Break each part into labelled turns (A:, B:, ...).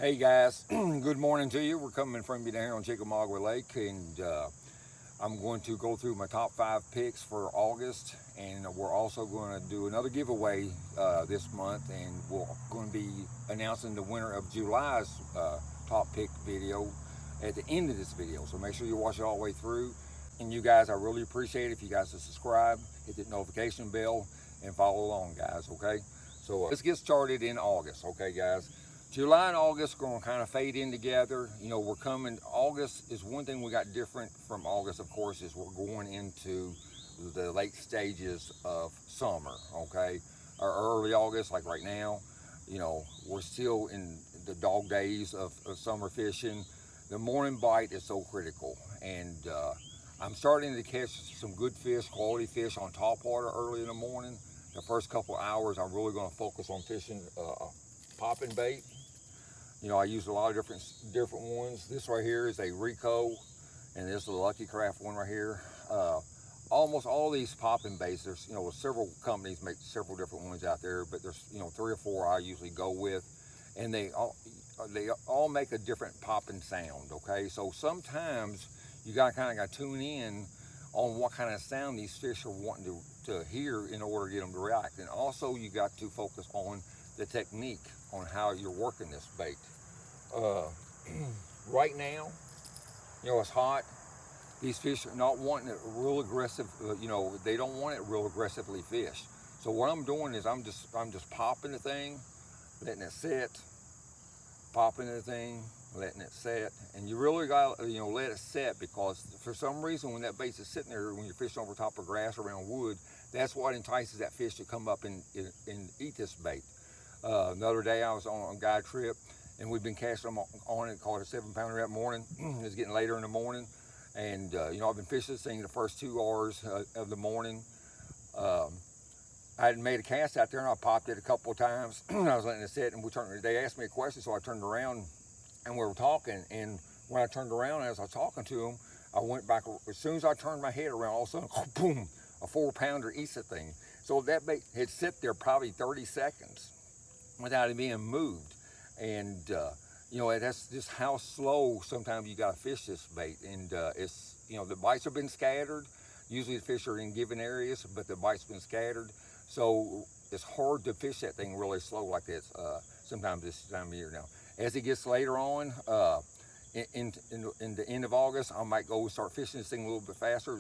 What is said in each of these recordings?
A: Hey guys, good morning to you. We're coming from you down here on Chickamauga Lake, and I'm going to go through my top 5 picks for August, and we're also going to do another giveaway this month, and we're going to be announcing the winner of July's top pick video at the end of this video. So make sure you watch it all the way through. And you guys, I really appreciate it if you guys will subscribe, hit the notification bell, and follow along, guys. Okay. So let's get started in August. Okay, guys. July and August are going to kind of fade in together. You know, we're coming. August is one thing we got different from August, of course, is we're going into the late stages of summer. Okay, or early August, like right now. You know, we're still in the dog days of summer fishing. The morning bite is so critical, and I'm starting to catch some good fish, quality fish on topwater early in the morning. The first couple hours, I'm really going to focus on fishing popping bait. You know, I use a lot of different ones. This right here is a Rico, and this is a Lucky Craft one right here. Almost all these popping baits, there's, you know, several companies make several different ones out there, but there's, you know, 3 or 4 I usually go with, and they all make a different popping sound. Okay, so sometimes you kind of tune in on what kind of sound these fish are wanting to hear in order to get them to react, and also you got to focus on the technique on how you're working this bait. Right now, you know, it's hot. These fish are not wanting it real aggressive. You know, they don't want it real aggressively fished. So what I'm doing is I'm just popping the thing, letting it sit, popping the thing, letting it set, and you really got to, you know, let it set, because for some reason when that bait is sitting there, when you're fishing over top of grass around wood, that's what entices that fish to come up and eat this bait. Another day I was on a guide trip, and we've been casting them on it, caught a 7-pounder that morning. It's getting later in the morning, and you know, I've been fishing this thing the first 2 hours of the morning. I had made a cast out there, and I popped it a couple of times. I was letting it sit, and they asked me a question, so I turned around, and we were talking, and when I turned around, as I was talking to them, I went back. As soon as I turned my head around, all of a sudden, boom, a 4-pounder eats the thing. So that bait had sit there probably 30 seconds without it being moved. And you know, that's just how slow sometimes you got to fish this bait. And it's, you know, the bites have been scattered. Usually the fish are in given areas, but the bites been scattered, so it's hard to fish that thing really slow like this sometimes this time of year. Now as it gets later on, in the end of August, I might go start fishing this thing a little bit faster,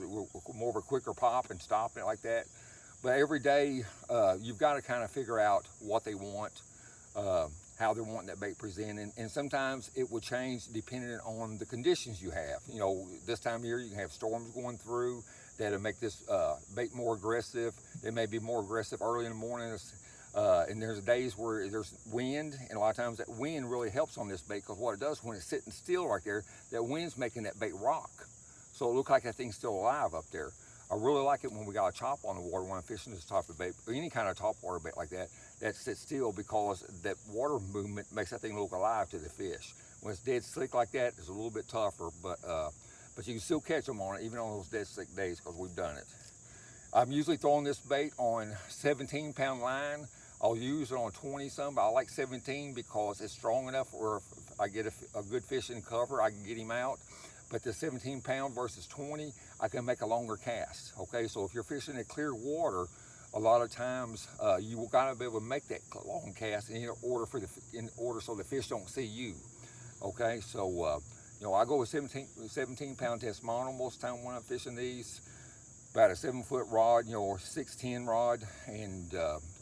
A: more of a quicker pop, and stopping it like that. But every day, you've got to kind of figure out what they want, how they're wanting that bait presented, and sometimes it will change depending on the conditions you have. You know, this time of year you can have storms going through that'll make this bait more aggressive. They may be more aggressive early in the morning, and there's days where there's wind, and a lot of times that wind really helps on this bait, because what it does when it's sitting still right there, that wind's making that bait rock, so it looks like that thing's still alive up there. I really like it when we got a chop on the water when I'm fishing this type of bait, or any kind of top water bait like that, that sits still, because that water movement makes that thing look alive to the fish. When it's dead slick like that, it's a little bit tougher, but you can still catch them on it, even on those dead slick days, because we've done it. I'm usually throwing this bait on 17-pound line. I'll use it on 20 some, but I like 17 because it's strong enough where if I get a good fish in cover, I can get him out. But the 17-pound versus 20, I can make a longer cast. Okay, so if you're fishing in clear water, a lot of times you gotta be able to make that long cast in order so the fish don't see you. Okay, so you know, I go with 17-pound test mono most of the time when I'm fishing these. About a 7-foot rod, you know, or 610 rod, and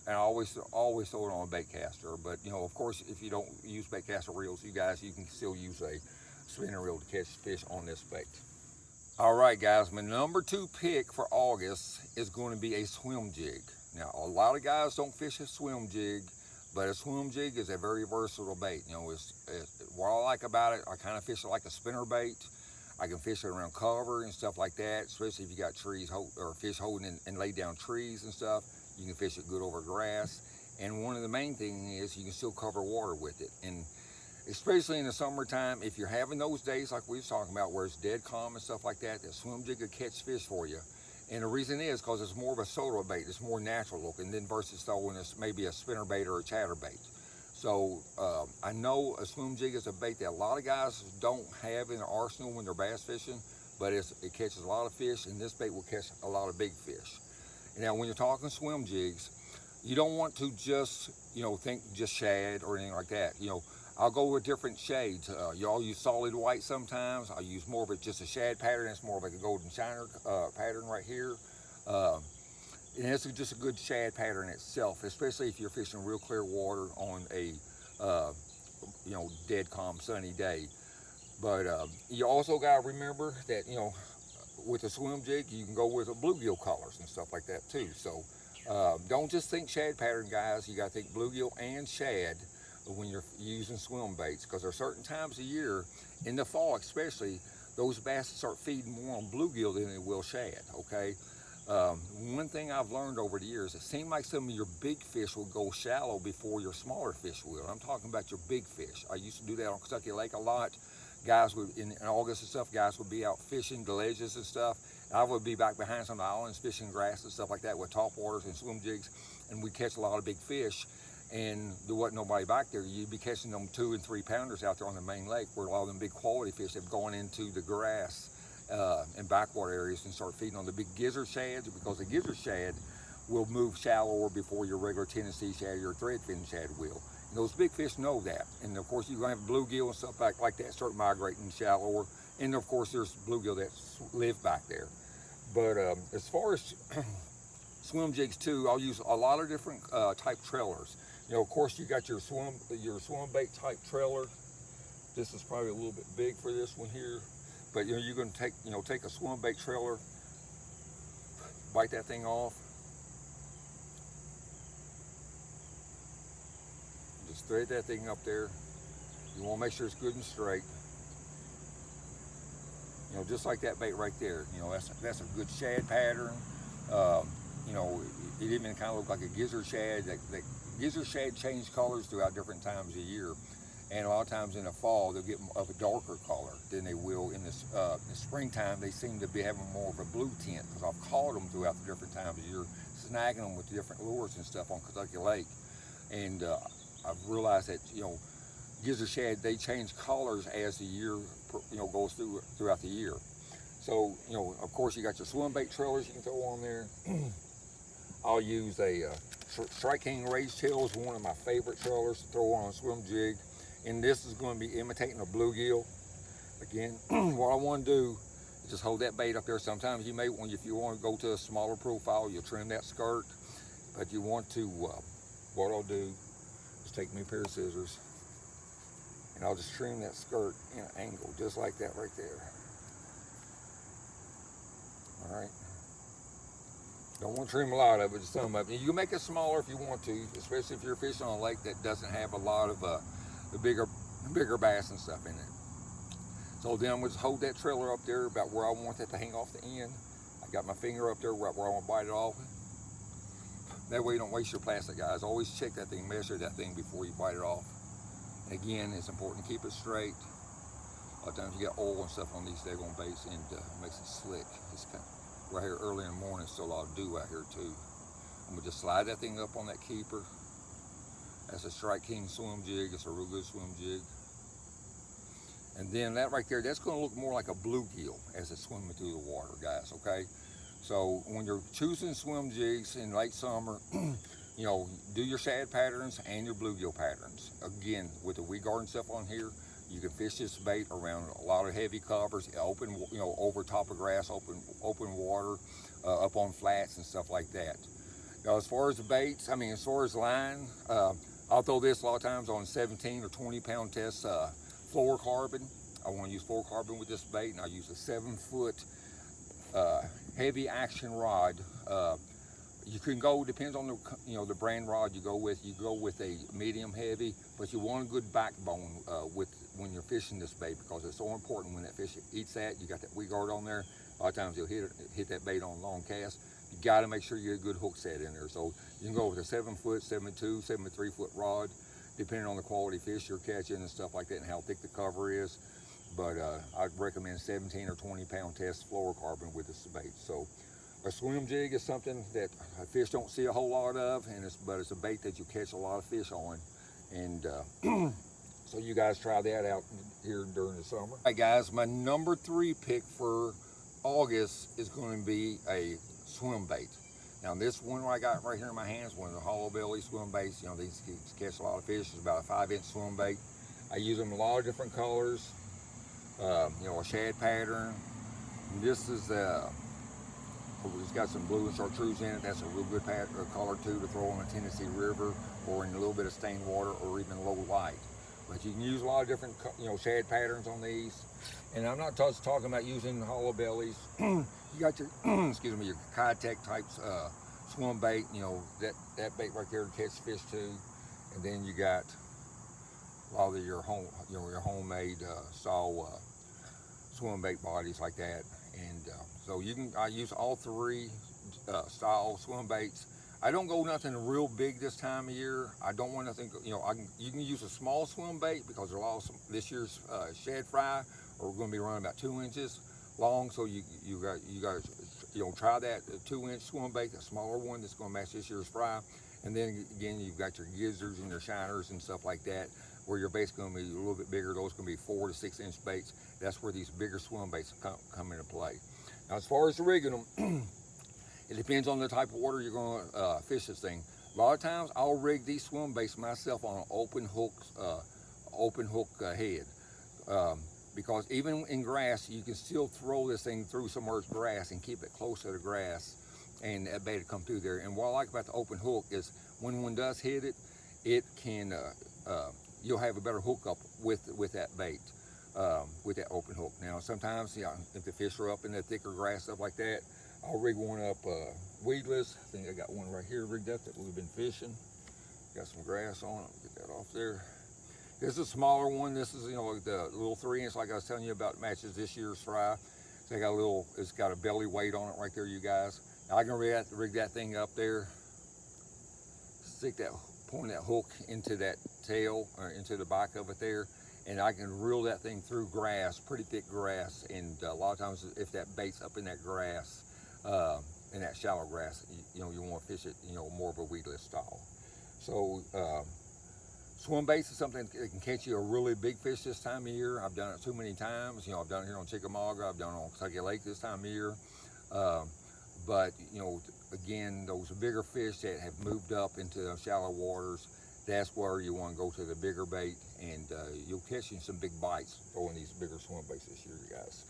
A: I always throw it on a bait caster. But you know, of course, if you don't use bait caster reels, you can still use a spinner reel to catch fish on this bait. All right, guys, my number 2 pick for August is going to be a swim jig. Now, a lot of guys don't fish a swim jig, but a swim jig is a very versatile bait. You know, what I like about it, I kind of fish it like a spinner bait. I can fish it around cover and stuff like that, especially if you got trees or fish holding and lay down trees and stuff. You can fish it good over grass. And one of the main things is you can still cover water with it. And especially in the summertime, if you're having those days like we was talking about where it's dead calm and stuff like that, that swim jig will catch fish for you. And the reason is because it's more of a soda bait. It's more natural looking than versus throwing maybe a spinner bait or a chatter bait. So I know a swim jig is a bait that a lot of guys don't have in their arsenal when they're bass fishing, but it catches a lot of fish, and this bait will catch a lot of big fish. Now, when you're talking swim jigs, you don't want to just, think just shad or anything like that. I'll go with different shades. Y'all use solid white sometimes. I use more of it, just a shad pattern. It's more like a golden shiner pattern right here. And it's just a good shad pattern itself, especially if you're fishing real clear water on a, dead calm sunny day. But you also got to remember that, with a swim jig, you can go with a bluegill colors and stuff like that too. So don't just think shad pattern, guys. You got to think bluegill and shad when you're using swim baits, because there are certain times of year, in the fall especially, those bass start feeding more on bluegill than they will shad, okay? One thing I've learned over the years, it seems like some of your big fish will go shallow before your smaller fish will. I'm talking about your big fish. I used to do that on Kentucky Lake a lot. Guys would, in August and stuff, guys would be out fishing the ledges and stuff. I would be back behind some of the islands fishing grass and stuff like that with topwaters and swim jigs, and we'd catch a lot of big fish. And there wasn't nobody back there. You'd be catching them 2 and 3 pounders out there on the main lake, where a lot of them big quality fish have gone into the grass and backwater areas and start feeding on the big gizzard shads, because the gizzard shad will move shallower before your regular Tennessee shad or threadfin shad will. And those big fish know that. And of course, you're gonna have bluegill and stuff like that start migrating shallower. And of course, there's bluegill that live back there. But as far as swim jigs too, I'll use a lot of different type trailers. Of course, you got your swim bait type trailer. This is probably a little bit big for this one here. But you're going to take a swim bait trailer, bite that thing off, just thread that thing up there. You want to make sure it's good and straight. Just like that bait right there. That's a good shad pattern. It even kind of looks like a gizzard shad. That gizzard shad change colors throughout different times of year. And a lot of times in the fall, they'll get of a darker color than they will in the springtime. They seem to be having more of a blue tint, because I've caught them throughout the different times of year, snagging them with different lures and stuff on Kentucky Lake. And I've realized that, gizzard shad, they change colors as the year, goes throughout the year. So, of course, you got your swim bait trailers you can throw on there. I'll use a Strike King Rage Tail is one of my favorite trailers to throw on a swim jig. And this is going to be imitating a bluegill. Again, what I want to do is just hold that bait up there. Sometimes you may, if you want to go to a smaller profile, you'll trim that skirt. But you want to, what I'll do is take me a pair of scissors, and I'll just trim that skirt in an angle, just like that right there. All right. Don't want to trim a lot of it, just some of it. You can make it smaller if you want to, especially if you're fishing on a lake that doesn't have a lot of the bigger bass and stuff in it. So then I'm going to hold that trailer up there about where I want that to hang off the end. I got my finger up there right where I want to bite it off. That way you don't waste your plastic, guys. Always check that thing, measure that thing before you bite it off. Again, it's important to keep it straight. A lot of times you get oil and stuff on these daggone baits, and it makes it slick. It's kind of, right here early in the morning, still a lot of dew out here too. I'm going to just slide that thing up on that keeper. That's a Strike King swim jig. It's a real good swim jig. And then that right there, that's going to look more like a bluegill as it's swimming through the water, guys, okay? So when you're choosing swim jigs in late summer, do your shad patterns and your bluegill patterns. Again, with the weed garden stuff on here, you can fish this bait around a lot of heavy covers, open, over top of grass, open water, up on flats and stuff like that. Now, as far as the baits, as far as line, I'll throw this a lot of times on 17 or 20 pound test fluorocarbon. I want to use fluorocarbon with this bait, and I use a 7-foot heavy action rod. You can go, depends on the brand rod you go with. You go with a medium heavy, but you want a good backbone when you're fishing this bait, because it's so important when that fish eats that. You got that weed guard on there. A lot of times you'll hit that bait on long cast. You got to make sure you get a good hook set in there. So you can go with a 7-foot, 7'2", 7'3" rod, depending on the quality fish you're catching and stuff like that, and how thick the cover is. But I'd recommend 17 or 20 pound test fluorocarbon with this bait. So a swim jig is something that fish don't see a whole lot of, but it's a bait that you catch a lot of fish on. And so you guys try that out here during the summer. All right, guys, my number 3 pick for August is going to be a swim bait. Now this one I got right here in my hands, one of the hollow belly swim baits. You know, these catch a lot of fish. It's about a 5-inch swim bait. I use them in a lot of different colors. You know, a shad pattern. And this is it's got some blue and chartreuse in it. That's a real good color too to throw on the Tennessee River or in a little bit of stained water or even low light. But you can use a lot of different, you know, shad patterns on these. And I'm not just talking about using hollow bellies. You got your, excuse me, your Kitech types swim bait. You know, that bait right there to catch fish too. And then you got a lot of your homemade style swim bait bodies like that. And so I use all 3 style swim baits. I don't go nothing real big this time of year. I don't want nothing, you know, you can use a small swim bait because a lot of this year's shad fry are going to be running about 2 inches long. So you guys, you know, try that 2-inch swim bait, a smaller one that's going to match this year's fry. And then again, you've got your gizzards and your shiners and stuff like that, where your bait's going to be a little bit bigger. Those are going to be 4 to 6 inch baits. That's where these bigger swim baits come into play. Now, as far as rigging them, it depends on the type of water you're going to fish this thing. A lot of times I'll rig these swim baits myself on an open hook head. Because even in grass, you can still throw this thing through submerged grass and keep it close to the grass, and that bait will come through there. And what I like about the open hook is when one does hit it, it can you'll have a better hookup with that bait, with that open hook. Now sometimes, yeah, if the fish are up in the thicker grass, stuff like that, I'll rig one up weedless. I think I got one right here rigged up that we've been fishing. Got some grass on it. Get that off there. This is a smaller one. This is, you know, like the little 3-inch, like I was telling you about, matches this year's fry. So I got a little, it's got a belly weight on it right there, you guys. Now I can rig that thing up there, point that hook into that tail or into the back of it there, and I can reel that thing through grass, pretty thick grass. And a lot of times, if that bait's up in that grass, in that shallow grass, you know, you want to fish it, you know, more of a weedless style. So swim baits is something that can catch you a really big fish this time of year. I've done it too many times. You know, I've done it here on Chickamauga. I've done it on Kentucky Lake this time of year. But, you know, again, those bigger fish that have moved up into the shallow waters, that's where you want to go to the bigger bait, and you'll catch you some big bites throwing these bigger swim baits this year, you guys.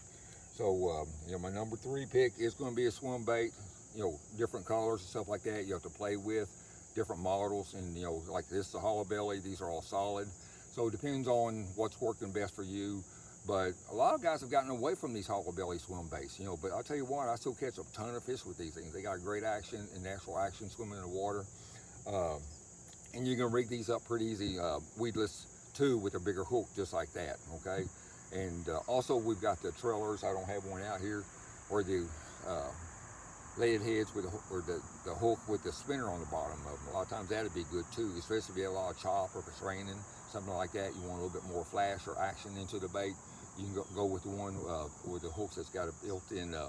A: So, you know, my number 3 pick is going to be a swim bait. You know, different colors and stuff like that you have to play with, different models. And, you know, like this is a hollow belly, these are all solid. So it depends on what's working best for you. But a lot of guys have gotten away from these hollow belly swim baits, you know, but I'll tell you what, I still catch a ton of fish with these things. They got great action and natural action swimming in the water. And you can rig these up pretty easy, weedless too, with a bigger hook, just like that, okay? And also we've got the trailers. I don't have one out here, or the leaded heads with the hook with the spinner on the bottom of them. A lot of times that'd be good too, especially if you have a lot of chop or if it's raining, something like that. You want a little bit more flash or action into the bait. You can go with the one with the hooks that's got a built-in a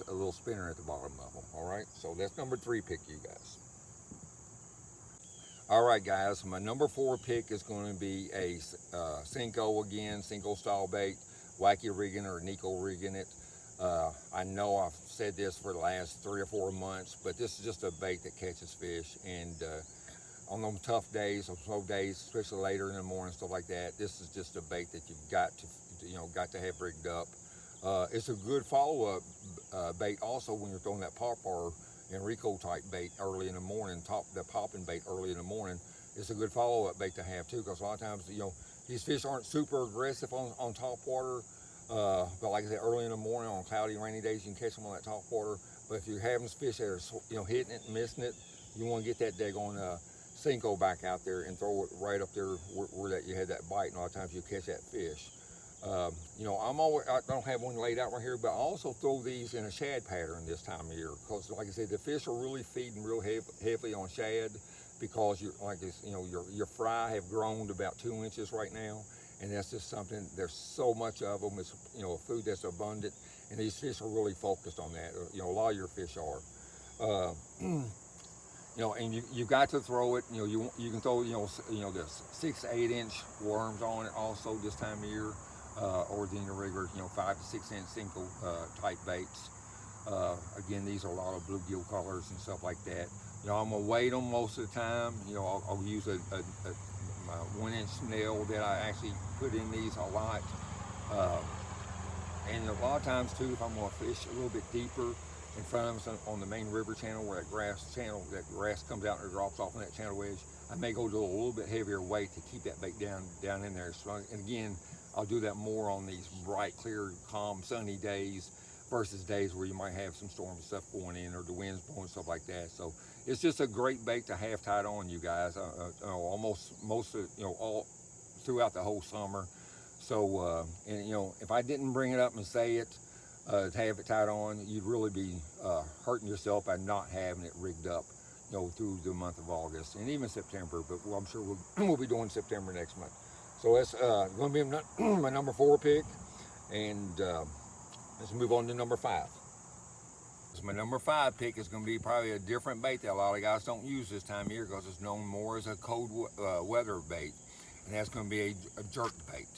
A: little spinner at the bottom of them. All right, so that's number 3 pick, you guys. All right, guys, my number 4 pick is going to be a Senko again, Senko style bait, wacky rigging or Nico rigging it. I know I've said this for the last 3 or 4 months, but this is just a bait that catches fish. And on them tough days, on slow days, especially later in the morning, stuff like that, this is just a bait that you've got to have rigged up. It's a good follow-up bait also when you're throwing that popper Enrico type bait early in the morning, the popping bait early in the morning. It's a good follow-up bait to have too, because a lot of times, you know, these fish aren't super aggressive on top water. But like I said, early in the morning on cloudy, rainy days, you can catch them on that top water. But if you're having fish that are, you know, hitting it and missing it, you want to get that daggone Senko back out there and throw it right up there where that you had that bite, and a lot of times you catch that fish. You know, I don't have one laid out right here, but I also throw these in a shad pattern this time of year, because like I said, the fish are really feeding real heavily on shad, because your fry have grown to about 2 inches right now, and that's just something. There's so much of them. It's, you know, a food that's abundant, and these fish are really focused on that. You know, a lot of your fish are. You know, and you got to throw it. You know, you can throw the 6 to 8 inch worms on it also this time of year, or the regular 5 to 6 inch Senko type baits. Again, these are a lot of bluegill colors and stuff like that. You know, I'm gonna weight them most of the time. You know, I'll use my 1 inch nail that I actually put in these a lot. Uh, and a lot of times too, if I'm gonna fish a little bit deeper in front of us on the main river channel where that grass comes out and drops off on that channel edge, I may go to a little bit heavier weight to keep that bait down in there. So, and again, I'll do that more on these bright, clear, calm, sunny days versus days where you might have some storm stuff going in or the wind's blowing, stuff like that. So it's just a great bait to have tied on, you guys. Almost most of all throughout the whole summer. So and if I didn't bring it up and say it, to have it tied on, you'd really be hurting yourself by not having it rigged up, through the month of August and even September. But I'm sure we'll be doing September next month. So that's going to be my number 4 pick, and let's move on to number 5. So my number 5 pick is going to be probably a different bait that a lot of guys don't use this time of year because it's known more as a cold weather bait, and that's going to be a jerk bait.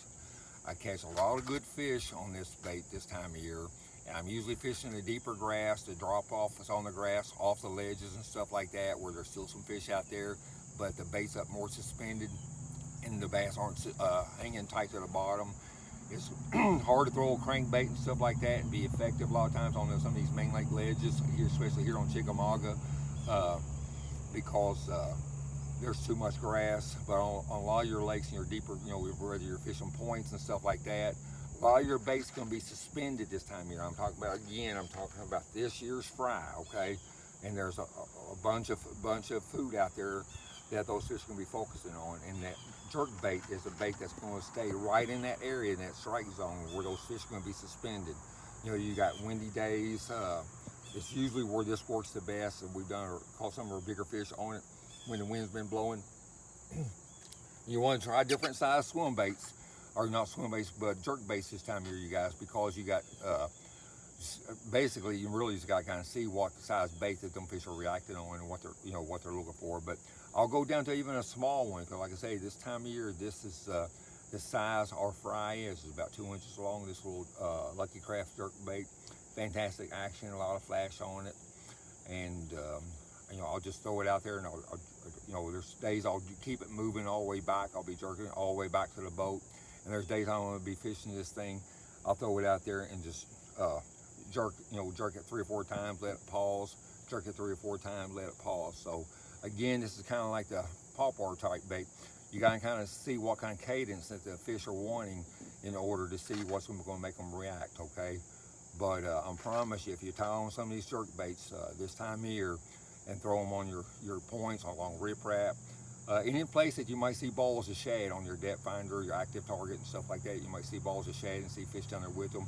A: I catch a lot of good fish on this bait this time of year, and I'm usually fishing the deeper grass, the drop off is on the grass, off the ledges and stuff like that, where there's still some fish out there, but the bait's up more suspended and the bass aren't hanging tight to the bottom. It's hard to throw a crankbait and stuff like that and be effective a lot of times on some of these main lake ledges, especially here on Chickamauga, because there's too much grass. But on a lot of your lakes and your deeper, whether you're fishing points and stuff like that, a lot of your bait's going to be suspended this time of year. I'm talking about this year's fry, okay? And there's a bunch of food out there that those fish are going to be focusing on, and that jerk bait is a bait that's going to stay right in that area, in that strike zone where those fish are going to be suspended. You got windy days. It's usually where this works the best, and we've caught some of our bigger fish on it when the wind's been blowing. You want to try different size swim baits, or not swim baits, but jerk baits this time of year, you guys, because you got basically you really just got to kind of see what the size bait that them fish are reacting on and what they're looking for. But I'll go down to even a small one, because like I say, this time of year, this is the size our fry is about 2 inches long. This little Lucky Craft jerk bait, fantastic action, a lot of flash on it, and I'll just throw it out there, and there's days I'll keep it moving all the way back. I'll be jerking it all the way back to the boat, and there's days I want to be fishing this thing. I'll throw it out there and just jerk it 3 or 4 times, let it pause, jerk it 3 or 4 times, let it pause. So again, this is kind of like the Topwater type bait. You got to kind of see what kind of cadence that the fish are wanting in order to see what's going to make them react, okay? But I promise you, if you tie on some of these jerk baits this time of year and throw them on your points along riprap, any place that you might see balls of shad on your depth finder, your active target and stuff like that, you might see balls of shad and see fish down there with them.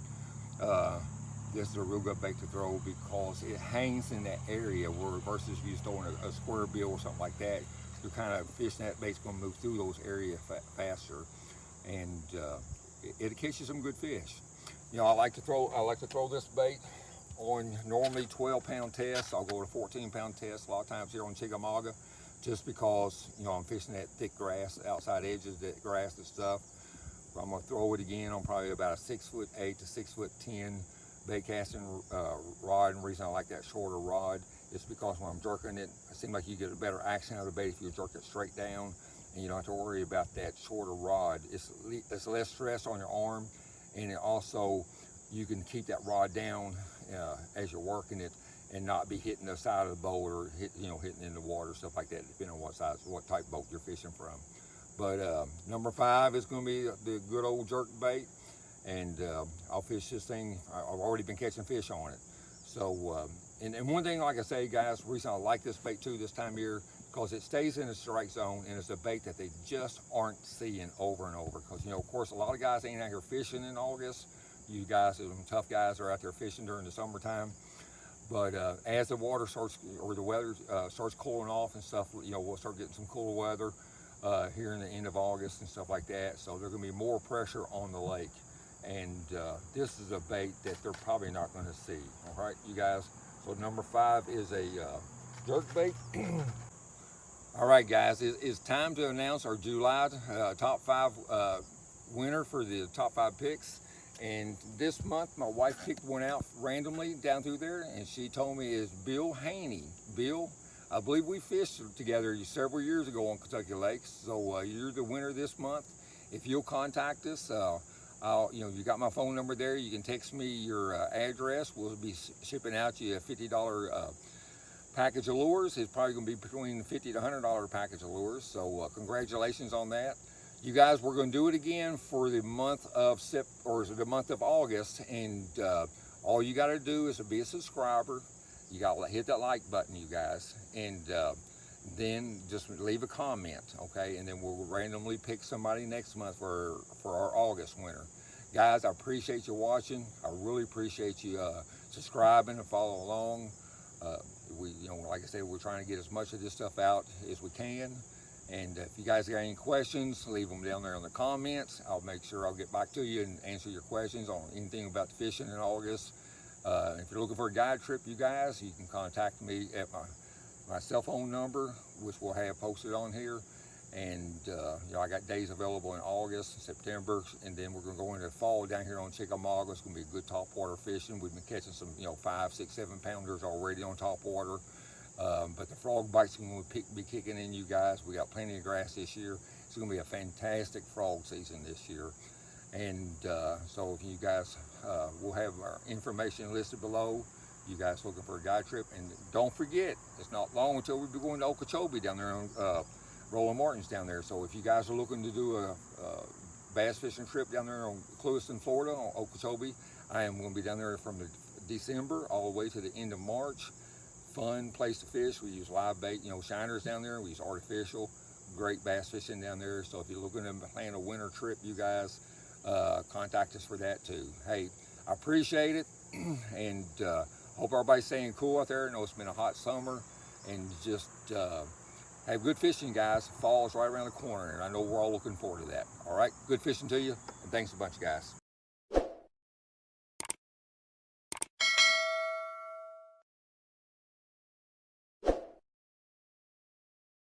A: This is a real good bait to throw because it hangs in that area, where versus if you're throwing a square bill or something like that, you're kind of fishing that bait's going to move through those areas faster, and it catches some good fish. I like to throw this bait on normally 12-pound tests. I'll go to 14-pound tests a lot of times here on Chickamauga, just because I'm fishing that thick grass, outside edges, that grass and stuff. But I'm gonna throw it again on probably about a 6'8" to 6'10" bait casting rod. And the reason I like that shorter rod is because when I'm jerking it, it seems like you get a better action out of the bait if you jerk it straight down, and you don't have to worry about that shorter rod. It's less stress on your arm, and it also, you can keep that rod down as you're working it and not be hitting the side of the boat or hitting in the water, stuff like that, depending on what type of boat you're fishing from. But number 5 is going to be the good old jerk bait, and I'll fish this thing. I've already been catching fish on it. So, and one thing, like I say, guys, the reason I like this bait too this time of year, because it stays in the strike zone, and it's a bait that they just aren't seeing over and over. Because of course, a lot of guys ain't out here fishing in August. You guys, some tough guys, are out there fishing during the summertime. But as the water starts, or the weather starts cooling off and stuff, we'll start getting some cool weather here in the end of August and stuff like that. So there's going to be more pressure on the lake, and this is a bait that they're probably not going to see. All right, you guys. So number 5 is a jerkbait. All right, guys, it's time to announce our July top 5 winner for the top 5 picks. And this month, my wife picked one out randomly down through there, and she told me it's Bill Haney. Bill, I believe we fished together several years ago on Kentucky Lakes, so you're the winner this month. If you'll contact us, you got my phone number there. You can text me your address. We'll be shipping out you a $50 package of lures. It's probably going to be between $50 to $100 package of lures. So congratulations on that. You guys, we're going to do it again for the month of the month of August, and all you got to do is to be a subscriber. You got to hit that like button, you guys, and then just leave a comment, okay? And then we'll randomly pick somebody next month for our August winner. Guys, I appreciate you watching. I really appreciate you subscribing and follow along. Like I said, we're trying to get as much of this stuff out as we can. And if you guys got any questions, leave them down there in the comments. I'll make sure I'll get back to you and answer your questions on anything about the fishing in August. If you're looking for a guide trip, you guys, you can contact me at my cell phone number, which we'll have posted on here. And I got days available in August, September, and then we're going to go into fall down here on Chickamauga. It's going to be good topwater fishing. We've been catching some 5, 6, 7 pounders already on topwater. But the frog bites are going to be kicking in, you guys. We got plenty of grass this year. It's going to be a fantastic frog season this year. And so if you guys, we'll have our information listed below. You guys looking for a guide trip. And don't forget, it's not long until we'll be going to Okeechobee down there on Roland Martin's down there. So if you guys are looking to do a bass fishing trip down there on Clewiston, Florida, on Okeechobee, I am going to be down there from December all the way to the end of March. Fun place to fish. We use live bait, shiners down there. We use artificial. Great bass fishing down there. So if you're looking to plan a winter trip, you guys contact us for that too. Hey, I appreciate it, and hope everybody's staying cool out there. I know it's been a hot summer, and just have good fishing, guys. Fall is right around the corner, and I know we're all looking forward to that. All right, good fishing to you, and thanks a bunch, guys.